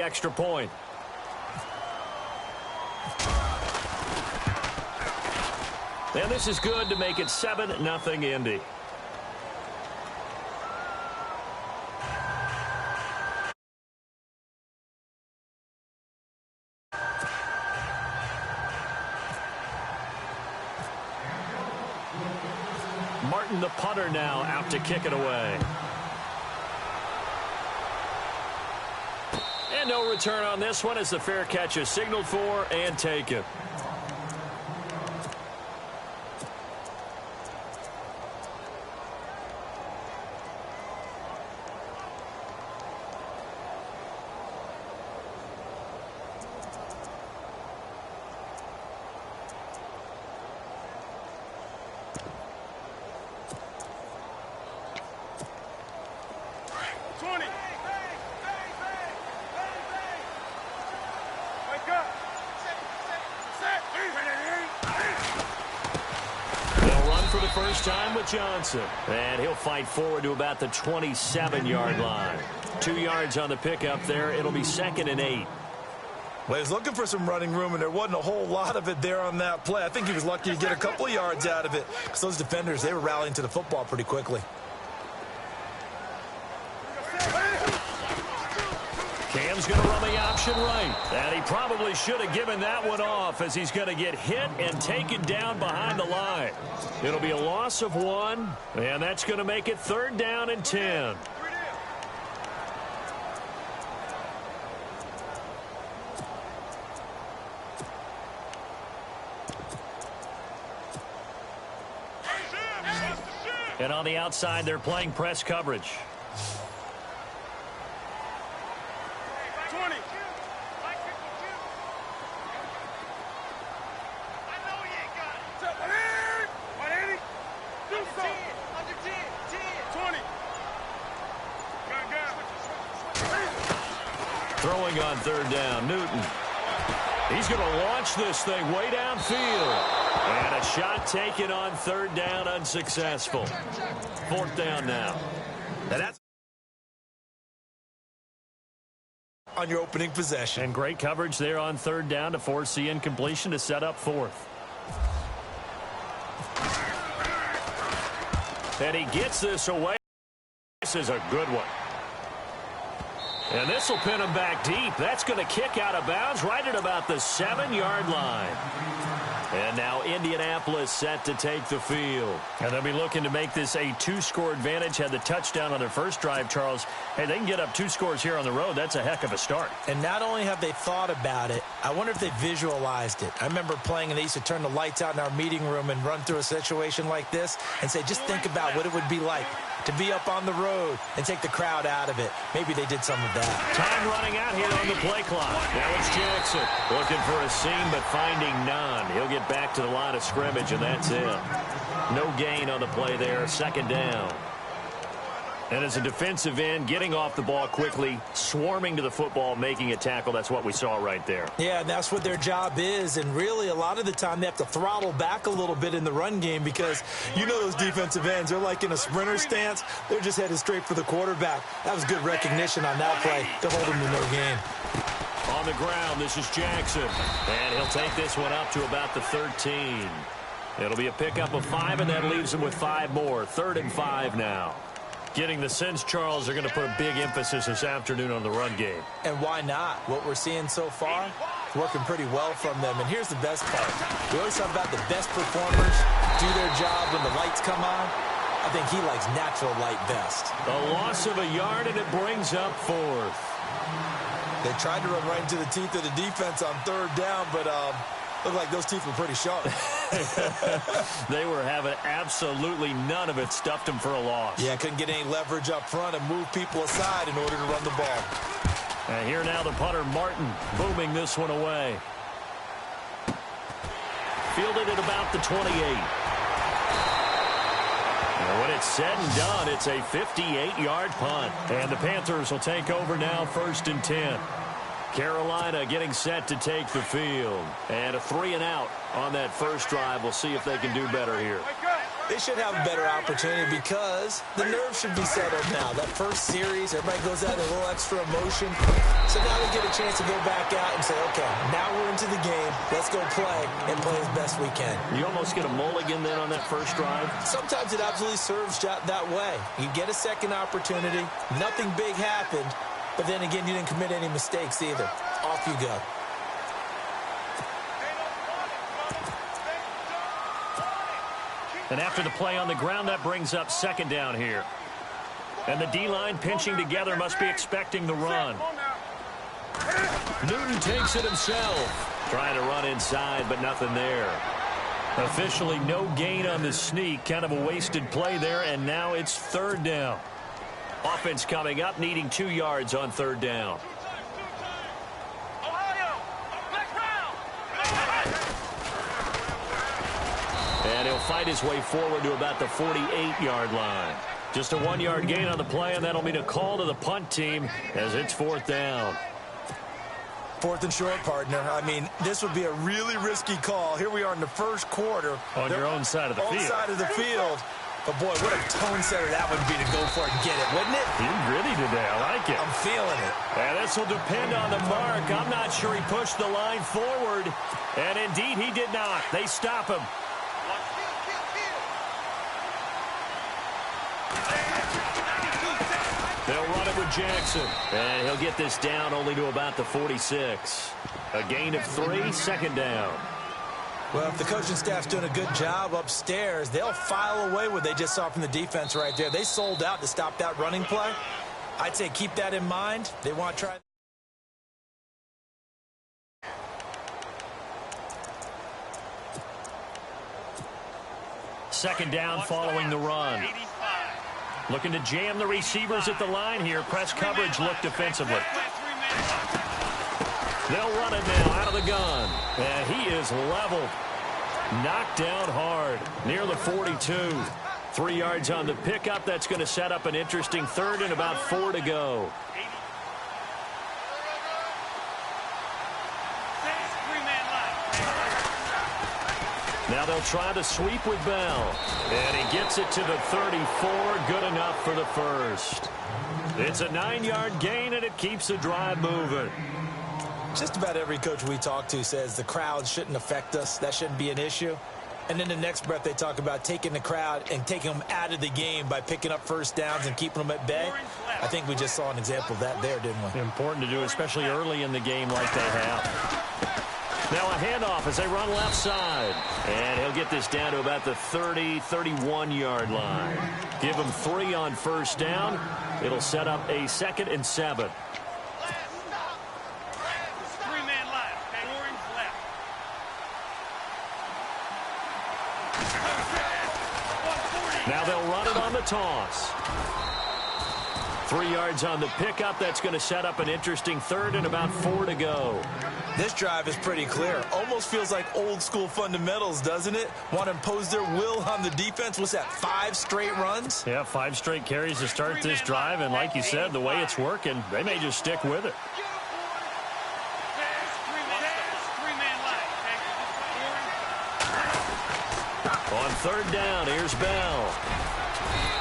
extra point. And this is good to make it 7-0 Indy. Martin, the punter, now out to kick it away. And no return on this one as the fair catch is signaled for and taken. First time with Johnson. And he'll fight forward to about the 27-yard line. 2 yards on the pickup there. It'll be 2nd and 8. Well, he was looking for some running room, and there wasn't a whole lot of it there on that play. I think he was lucky to get a couple of yards out of it because those defenders, they were rallying to the football pretty quickly. Cam's going to run the option right. And he probably should have given that one off as he's going to get hit and taken down behind the line. It'll be a loss of 1, and that's going to make it 3rd down and 10. And on the outside, they're playing press coverage. Throwing on 3rd down, Newton. He's going to launch this thing way downfield. And a shot taken on 3rd down, unsuccessful. 4th down now. And that's on your opening possession. And great coverage there on 3rd down to force the incompletion to set up 4th. And he gets this away. This is a good one. And this will pin him back deep. That's going to kick out of bounds right at about the 7-yard line. And now Indianapolis set to take the field. And they'll be looking to make this a 2-score advantage. Had the touchdown on their first drive, Charles. Hey, they can get up 2 scores here on the road. That's a heck of a start. And not only have they thought about it, I wonder if they visualized it. I remember playing and they used to turn the lights out in our meeting room and run through a situation like this and say, just think about what it would be like to be up on the road and take the crowd out of it. Maybe they did some of that. Time running out here on the play clock. Now it's Jackson looking for a seam but finding none. He'll get back to the line of scrimmage, and that's it. No gain on the play there. 2nd down. And as a defensive end, getting off the ball quickly, swarming to the football, making a tackle, that's what we saw right there. Yeah, and that's what their job is. And really, a lot of the time, they have to throttle back a little bit in the run game because you know those defensive ends, they're like in a sprinter stance. They're just headed straight for the quarterback. That was good recognition on that play to hold them to no gain. On the ground, this is Jackson. And he'll take this one up to about the 13. It'll be a pickup of 5, and that leaves him with 5 more. 3rd and 5 now. Getting the sense, Charles, are going to put a big emphasis this afternoon on the run game. And why not? What we're seeing so far is working pretty well from them. And here's the best part. We always talk about the best performers do their job when the lights come on. I think he likes natural light best. A loss of a yard, and it brings up 4th. They tried to run right into the teeth of the defense on 3rd down, but looked like those teeth were pretty sharp. They were having absolutely none of it. Stuffed them for a loss. Yeah, couldn't get any leverage up front and move people aside in order to run the ball. And here now the punter, Martin, booming this one away. Fielded at about the 28. And when it's said and done, it's a 58-yard punt. And the Panthers will take over now, 1st and 10. Carolina getting set to take the field. And a 3-and-out on that first drive. We'll see if they can do better here. They should have a better opportunity because the nerves should be settled now. That first series, everybody goes out in a little extra emotion. So now they get a chance to go back out and say, okay, now we're into the game. Let's go play and play as best we can. You almost get a mulligan then on that first drive? Sometimes it absolutely serves that way. You get a second opportunity. Nothing big happened. But then again, you didn't commit any mistakes either. Off you go. And after the play on the ground, that brings up second down here. And the D-line pinching together must be expecting the run. Newton takes it himself. Trying to run inside, but nothing there. Officially no gain on the sneak. Kind of a wasted play there, and now it's third down. Offense coming up, needing 2 yards on third down. And he'll fight his way forward to about the 48-yard line. Just a 1-yard gain on the play, and that'll mean a call to the punt team as it's fourth down. Fourth and short, partner. I mean, this would be a really risky call. Here we are in the first quarter. On your own side of the field. On side of the field. But, boy, what a tone setter that would be to go for it and get it, wouldn't it? He's gritty today. I like it. I'm feeling it. And this will depend on the mark. I'm not sure he pushed the line forward. And, indeed, he did not. They stop him. They'll run it with Jackson. And he'll get this down only to about the 46. A gain of 3, second down. Well, if the coaching staff's doing a good job upstairs, they'll file away what they just saw from the defense right there. They sold out to stop that running play. I'd say keep that in mind. They want to try. Second down following the run. Looking to jam the receivers at the line here. Press coverage look defensively. They'll run it now out of the gun. And he is leveled. Knocked down hard near the 42. 3 yards on the pickup. That's going to set up an interesting third and about 4 to go. Now they'll try to sweep with Bell. And he gets it to the 34. Good enough for the first. It's a 9-yard gain, and it keeps the drive moving. Just about every coach we talk to says the crowd shouldn't affect us. That shouldn't be an issue. And then the next breath they talk about taking the crowd and taking them out of the game by picking up first downs and keeping them at bay. I think we just saw an example of that there, didn't we? Important to do, especially early in the game like they have. Now a handoff as they run left side. And he'll get this down to about the 30, 31-yard line. Give him 3 on first down. It'll set up a 2nd and 7. Now they'll run it on the toss. 3 yards on the pickup. That's going to set up an interesting third and about 4 to go. This drive is pretty clear. Almost feels like old school fundamentals, doesn't it? Want to impose their will on the defense. What's that, 5 straight runs? Yeah, 5 straight carries to start this drive. And like you said, the way it's working, they may just stick with it. On third down, here's Bell.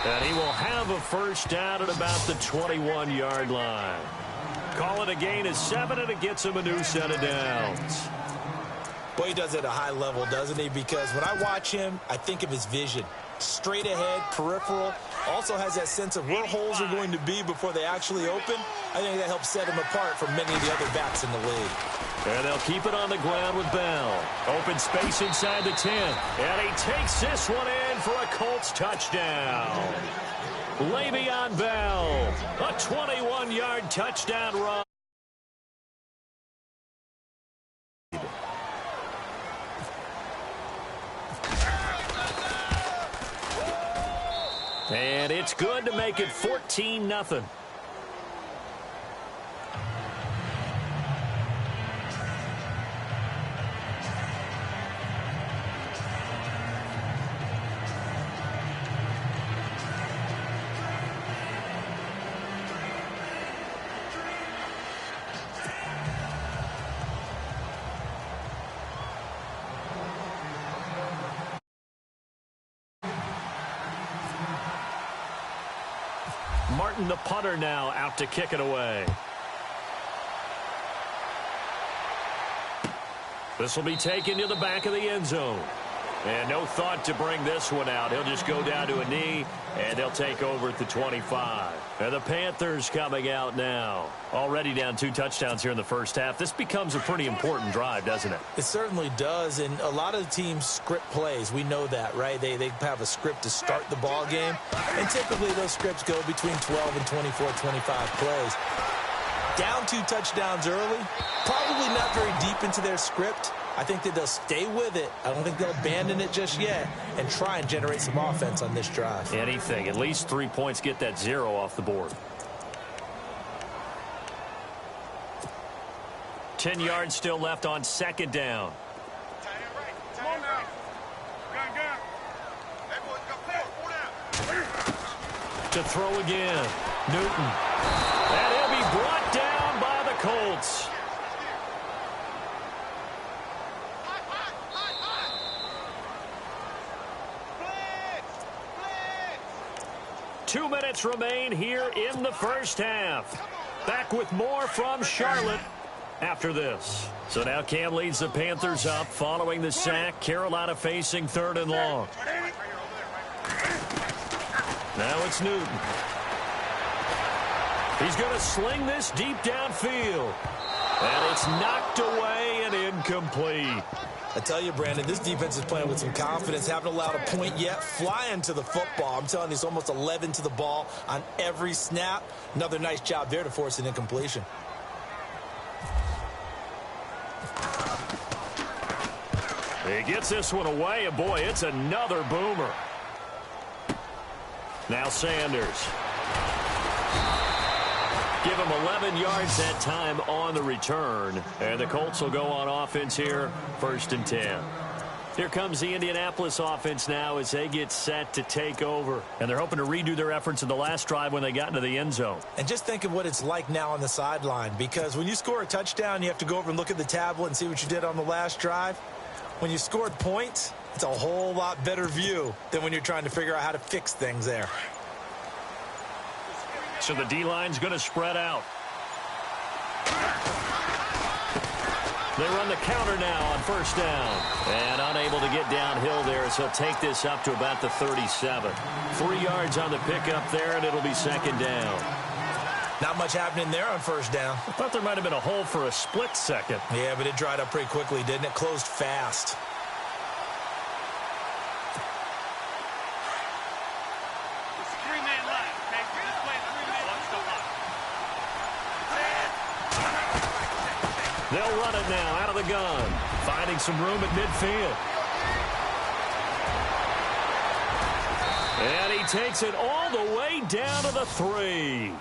And he will have a first down at about the 21-yard line. Call it a gain of 7, and it gets him a new set of downs. Boy, he does it at a high level, doesn't he? Because when I watch him, I think of his vision. Straight ahead, peripheral. Also has that sense of where holes are going to be before they actually open. I think that helps set him apart from many of the other backs in the league. And they'll keep it on the ground with Bell. Open space inside the 10. And he takes this one in for a Colts touchdown. Le'Veon Bell, a 21-yard touchdown run. And it's good to make it 14-0. Martin, the punter, now out to kick it away. This will be taken to the back of the end zone. And no thought to bring this one out. He'll just go down to a knee, and they'll take over at the 25. And the Panthers coming out now. Already down 2 touchdowns here in the first half. This becomes a pretty important drive, doesn't it? It certainly does, and a lot of the teams script plays. We know that, right? They have a script to start the ball game, and typically those scripts go between 12 and 24, 25 plays. Down 2 touchdowns early, probably not very deep into their script. I think that they'll stay with it. I don't think they'll abandon it just yet and try and generate some offense on this drive. Anything. At least 3 points, get that 0 off the board. 10 yards still left on second down. To throw again. Newton. And he'll be brought down by the Colts. Two minutes remain here in the first half. Back with more from Charlotte after this. So now Cam leads the Panthers up following the sack. Carolina facing 3rd and long. Now it's Newton. He's going to sling this deep downfield. And it's knocked away and incomplete. I tell you, Brandon, this defense is playing with some confidence. Haven't allowed a point yet. Flying to the football. I'm telling you, it's almost 11 to the ball on every snap. Another nice job there to force an incompletion. He gets this one away, and boy, it's another boomer. Now Sanders. Give him 11 yards that time on the return. And the Colts will go on offense here, 1st and 10. Here comes the Indianapolis offense now as they get set to take over. And they're hoping to redo their efforts in the last drive when they got into the end zone. And just think of what it's like now on the sideline. Because when you score a touchdown, you have to go over and look at the tablet and see what you did on the last drive. When you scored points, it's a whole lot better view than when you're trying to figure out how to fix things there. So the D-line's going to spread out. They run the counter now on 1st down. And unable to get downhill there, so he'll take this up to about the 37. 3 yards on the pickup there, and it'll be 2nd down. Not much happening there on 1st down. I thought there might have been a hole for a split second. Yeah, but it dried up pretty quickly, didn't it? Closed fast. They'll run it now out of the gun. Finding some room at midfield. And he takes it all the way down to the 3.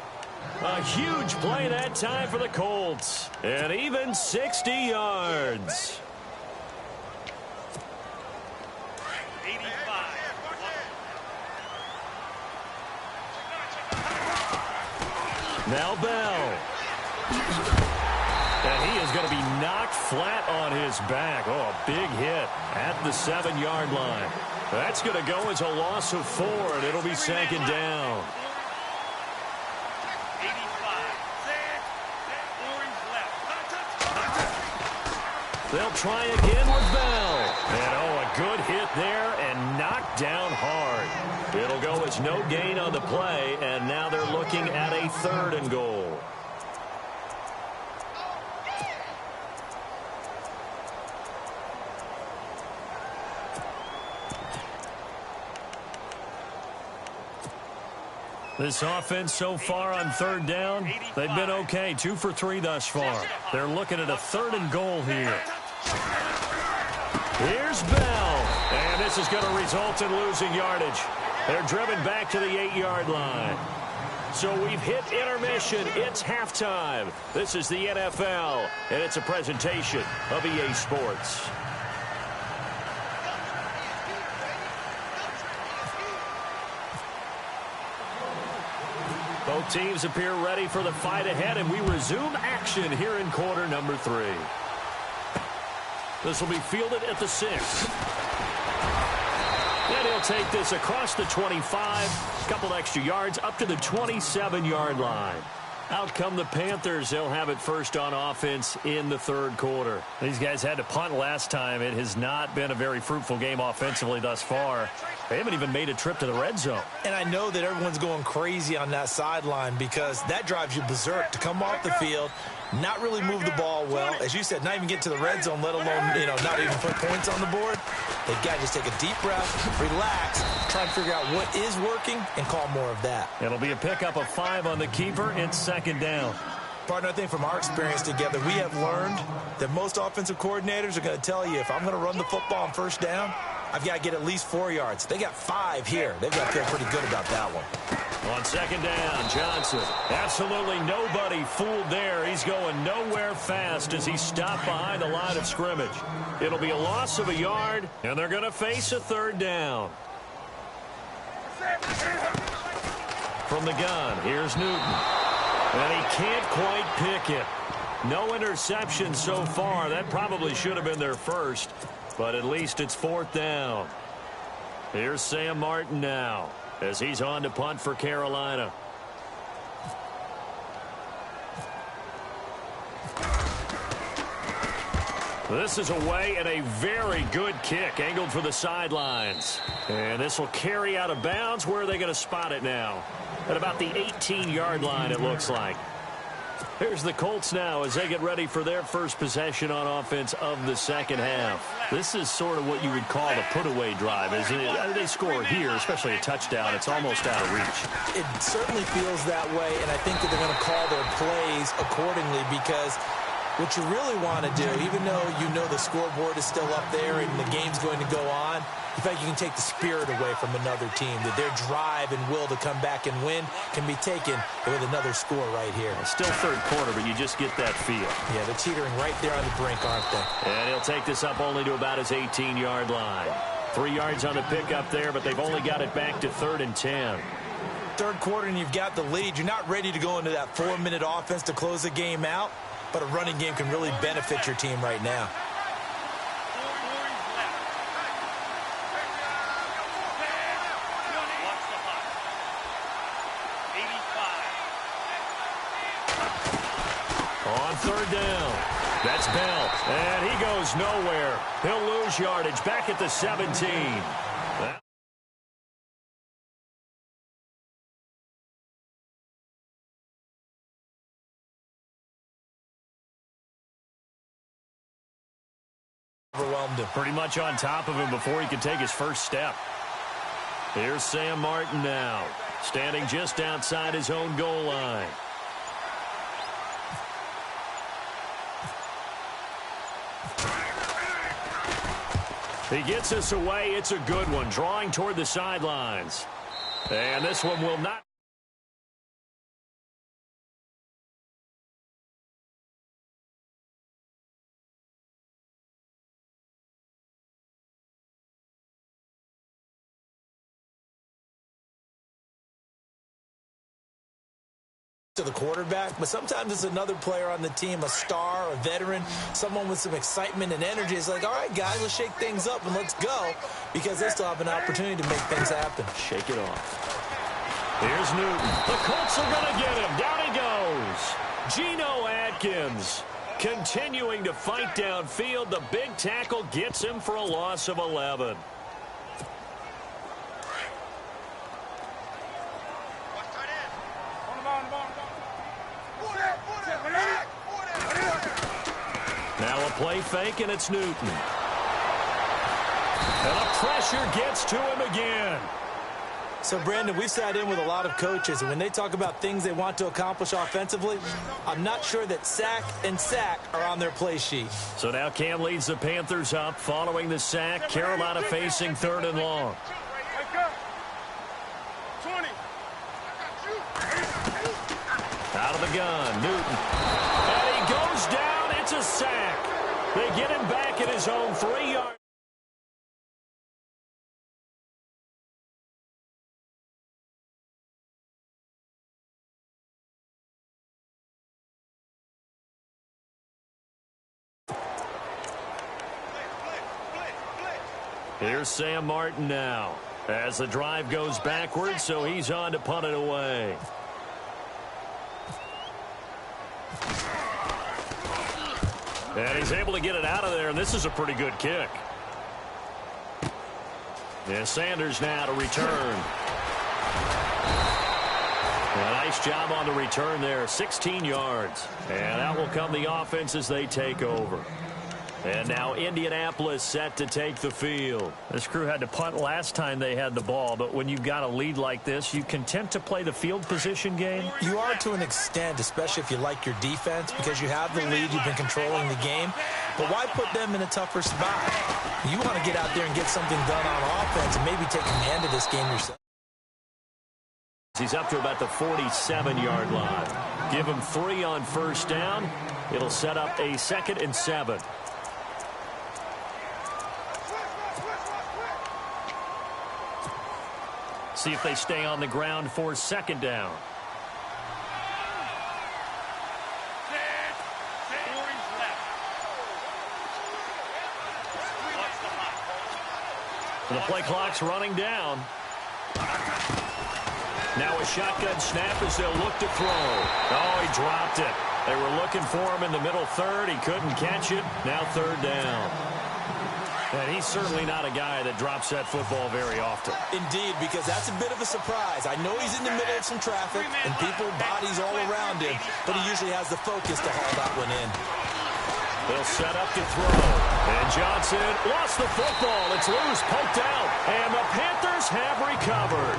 A huge play that time for the Colts. And even 60 yards. 85. Now Bell. And he is going to be knocked flat on his back. Oh, a big hit at the 7-yard line. That's going to go as a loss of 4, and it'll be 2nd down. 85. Orange left. They'll try again with Bell. And, oh, a good hit there and knocked down hard. It'll go as no gain on the play, and now they're looking at a 3rd and goal. This offense so far on 3rd down, they've been okay. 2 for 3 thus far. They're looking at a 3rd and goal here. Here's Bell. And this is going to result in losing yardage. They're driven back to the 8-yard line. So we've hit intermission. It's halftime. This is the NFL, and it's a presentation of EA Sports. Both teams appear ready for the fight ahead, and we resume action here in quarter number 3. This will be fielded at the 6. And he'll take this across the 25, a couple extra yards up to the 27-yard line. Out come the Panthers. They'll have it first on offense in the third quarter. These guys had to punt last time. It has not been a very fruitful game offensively thus far. They haven't even made a trip to the red zone. And I know that everyone's going crazy on that sideline because that drives you berserk to come off the field, not really move the ball well. As you said, not even get to the red zone, let alone, not even put points on the board. They got to just take a deep breath, relax, try and figure out what is working, and call more of that. It'll be a pickup of 5 on the keeper. It's second down. Partner, I think from our experience together, we have learned that most offensive coordinators are going to tell you, if I'm going to run the football on first down, I've got to get at least 4 yards. They got 5 here. They've got to feel pretty good about that one. On second down, Johnson. Absolutely nobody fooled there. He's going nowhere fast as he stopped behind the line of scrimmage. It'll be a loss of a yard, and they're going to face a third down. From the gun, here's Newton. And he can't quite pick it. No interception so far. That probably should have been their first, but at least it's fourth down. Here's Sam Martin now as he's on to punt for Carolina. This is away and a very good kick angled for the sidelines. And this will carry out of bounds. Where are they going to spot it now? At about the 18-yard line, it looks like. Here's the Colts now as they get ready for their first possession on offense of the second half. This is sort of what you would call the put-away drive, isn't it? They score here, especially a touchdown. It's almost out of reach. It certainly feels that way, and I think that they're going to call their plays accordingly because what you really want to do, even though you know the scoreboard is still up there and the game's going to go on, in fact, you can take the spirit away from another team, that their drive and will to come back and win can be taken with another score right here. Still third quarter, but you just get that feel. Yeah, they're teetering right there on the brink, aren't they? And he'll take this up only to about his 18-yard line. 3 yards on the pickup there, but they've only got it back to 3rd and 10. Third quarter and you've got the lead. You're not ready to go into that 4-minute offense to close the game out, but a running game can really benefit your team right now. On third down, that's Bell, and he goes nowhere. He'll lose yardage back at the 17. Overwhelmed him. Pretty much on top of him before he could take his first step. Here's Sam Martin now, standing just outside his own goal line. He gets us away. It's a good one, drawing toward the sidelines. And this one will not. To the quarterback, but sometimes it's another player on the team, a star, a veteran, someone with some excitement and energy. It's like, all right, guys, let's shake things up and let's go, because they still have an opportunity to make things happen. Shake it off. Here's Newton. The Colts are going to get him. Down he goes. Geno Atkins continuing to fight downfield. The big tackle gets him for a loss of 11. Now a play fake, and it's Newton. And the pressure gets to him again. So, Brandon, we've sat in with a lot of coaches, and when they talk about things they want to accomplish offensively, I'm not sure that sack and sack are on their play sheet. So now Cam leads the Panthers up following the sack. Carolina facing 3rd and long. Out of the gun, Newton. And he goes down. It's a sack. They get him back at his own 3-yard. Here's Sam Martin now as the drive goes backwards, so he's on to punt it away. And he's able to get it out of there, and this is a pretty good kick. And Sanders now to return. A nice job on the return there, 16 yards. And out will come the offense as they take over. And now Indianapolis set to take the field. This crew had to punt last time they had the ball, but when you've got a lead like this, you content to play the field position game? You are to an extent, especially if you like your defense, because you have the lead, you've been controlling the game. But why put them in a tougher spot? You want to get out there and get something done on offense and maybe take command of this game yourself. He's up to about the 47-yard line. Give him 3 on first down. It'll set up a 2nd and 7. See if they stay on the ground for 2nd down. The play clock's running down. Now a shotgun snap as they'll look to throw. Oh, he dropped it. They were looking for him in the middle third. He couldn't catch it. Now 3rd down. And he's certainly not a guy that drops that football very often. Indeed, because that's a bit of a surprise. I know he's in the middle of some traffic and people, bodies all around him, but he usually has the focus to haul that one in. They'll set up to throw. And Johnson lost the football. It's loose, poked out. And the Panthers have recovered.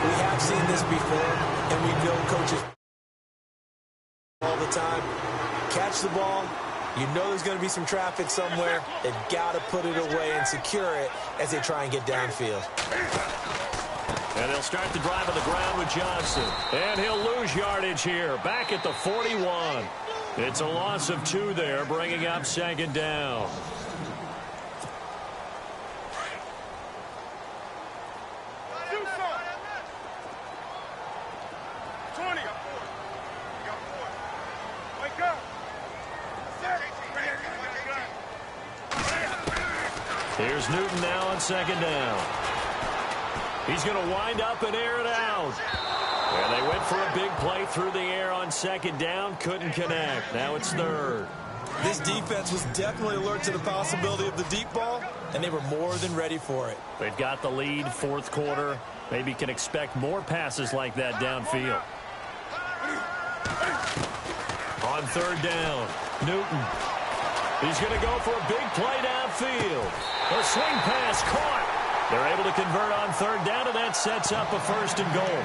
We have seen this before, and we know coaches all the time. Catch the ball. You know there's going to be some traffic somewhere. They've got to put it away and secure it as they try and get downfield. And they'll start the drive on the ground with Johnson. And he'll lose yardage here. Back at the 41. It's a loss of 2 there, bringing up 2nd down. Here's Newton now on 2nd down. He's going to wind up and air it out. And they went for a big play through the air on 2nd down. Couldn't connect. Now it's 3rd. This defense was definitely alert to the possibility of the deep ball, and they were more than ready for it. They've got the lead, 4th quarter. Maybe can expect more passes like that downfield. On 3rd down, Newton. He's going to go for a big play downfield. A swing pass caught. They're able to convert on 3rd down, and that sets up a 1st and goal.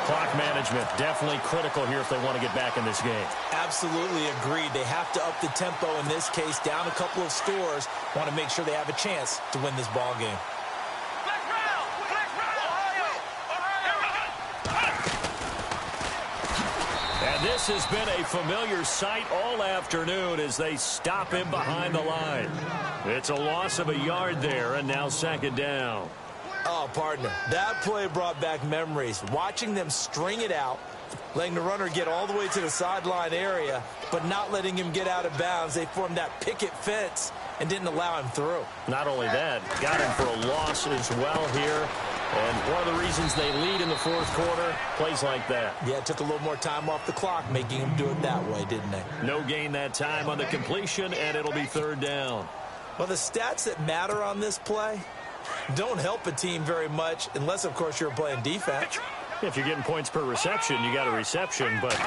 Clock management definitely critical here if they want to get back in this game. Absolutely agreed. They have to up the tempo in this case, down a couple of scores. Want to make sure they have a chance to win this ball game. And this has been a familiar sight all afternoon as they stop him behind the line. It's a loss of a yard there, and now 2nd down. Oh, partner, that play brought back memories. Watching them string it out, letting the runner get all the way to the sideline area, but not letting him get out of bounds. They formed that picket fence and didn't allow him through. Not only that, got him for a loss as well here. And one of the reasons they lead in the 4th quarter, plays like that. Yeah, it took a little more time off the clock, making him do it that way, didn't they? No gain that time on the completion, and it'll be 3rd down. Well, the stats that matter on this play don't help a team very much unless, of course, you're playing defense. If you're getting points per reception, you got a reception, but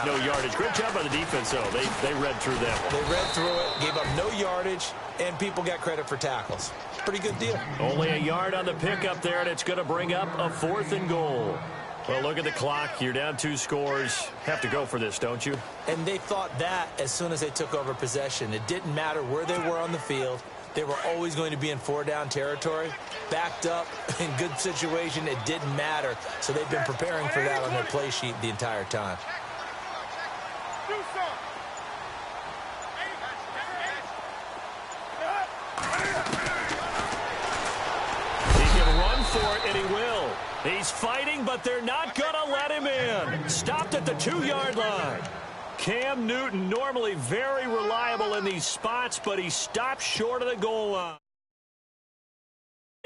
no yardage. Great job by the defense, though. They read through that one. They read through it, gave up no yardage, and people got credit for tackles. Pretty good deal. Only a yard on the pickup there, and it's going to bring up a 4th and goal. Well, look at the clock. You're down 2 scores. Have to go for this, don't you? And they thought that as soon as they took over possession. It didn't matter where they were on the field. They were always going to be in 4-down territory. Backed up, in good situation, it didn't matter. So they've been preparing for that on their play sheet the entire time. He can run for it, and he will. He's fighting, but they're not going to let him in. Stopped at the 2-yard line. Cam Newton, normally very reliable in these spots, but he stopped short of the goal line.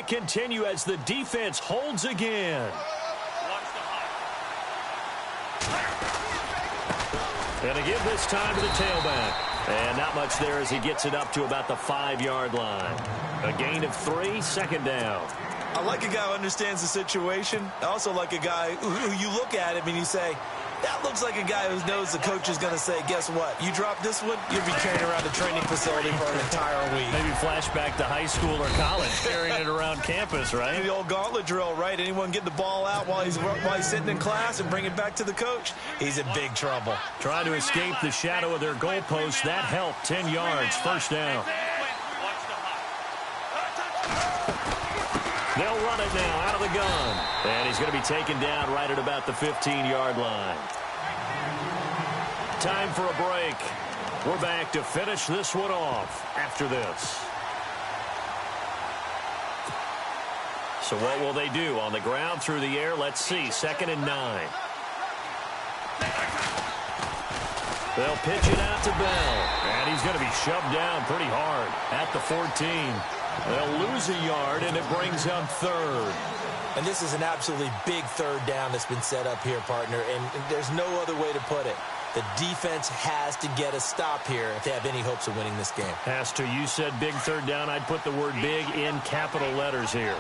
Continue as the defense holds again. Watch the high. And to give this time to the tailback. And not much there as he gets it up to about the 5-yard line. A gain of 3, second down. I like a guy who understands the situation. I also like a guy who you look at him and you say, that looks like a guy who knows the coach is going to say, guess what? You drop this one, you'll be carrying around the training facility for an entire week. Maybe flashback to high school or college, carrying it around campus, right? The old gauntlet drill, right? Anyone get the ball out while he's sitting in class and bring it back to the coach? He's in big trouble. Trying to escape the shadow of their goalpost. That helped. 10 yards, first down. Watch the high. They'll run it now out of the gun. And he's going to be taken down right at about the 15-yard line. Time for a break. We're back to finish this one off after this. So what will they do? On the ground, through the air, let's see. 2nd and 9. They'll pitch it out to Bell. And he's going to be shoved down pretty hard at the 14. They'll lose a yard, and it brings up 3rd. And this is an absolutely big 3rd down that's been set up here, partner. And there's no other way to put it. The defense has to get a stop here if they have any hopes of winning this game. Has to. You said big 3rd down. I'd put the word big in capital letters here.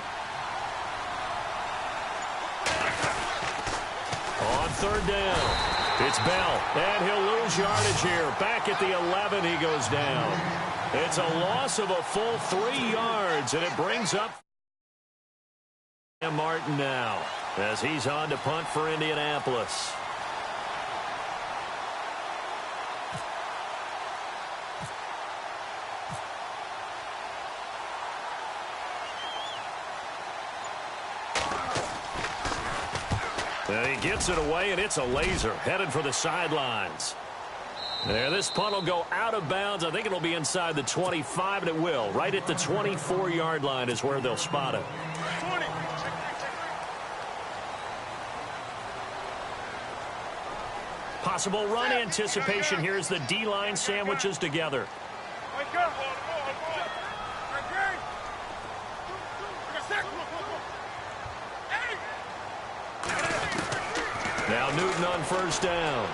On 3rd down, it's Bell. And he'll lose yardage here. Back at the 11, he goes down. It's a loss of a full 3 yards, and it brings up Martin now as he's on to punt for Indianapolis. He gets it away, and it's a laser headed for the sidelines. There, this punt will go out of bounds. I think it'll be inside the 25, and it will. Right at the 24-yard line is where they'll spot it. 20. Possible run anticipation here as the D-line sandwiches together. Wake up. Now Newton on 1st down.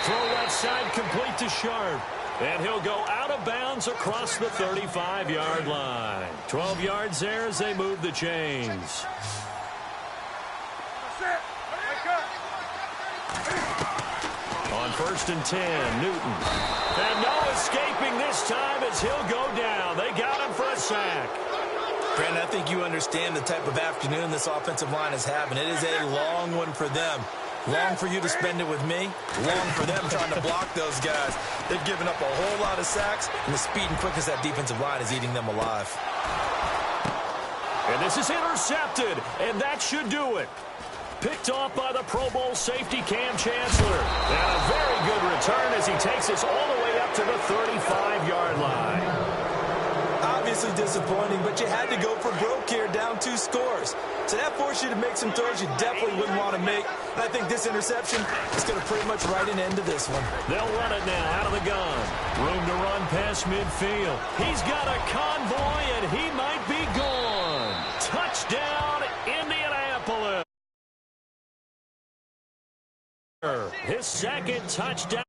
Throw left side complete to Sharp. And he'll go out of bounds across the 35-yard line. 12 yards there as they move the chains. On 1st and 10, Newton. And no escaping this time as he'll go down. They got him for a sack. Brandon, I think you understand the type of afternoon this offensive line is having. It is a long one for them. Long for you to spend it with me. Long for them trying to block those guys. They've given up a whole lot of sacks, and the speed and quickness of that defensive line is eating them alive. And this is intercepted, and that should do it. Picked off by the Pro Bowl safety Cam Chancellor. And a very good return as he takes us all the way up to the 35-yard line. Obviously disappointing, but you had to go for broke here, down 2 scores. So that forced you to make some throws you definitely wouldn't want to make. And I think this interception is going to pretty much write an end to this one. They'll run it now out of the gun. Room to run past midfield. He's got a convoy, and he might be gone. Touchdown, Indianapolis. His 2nd touchdown.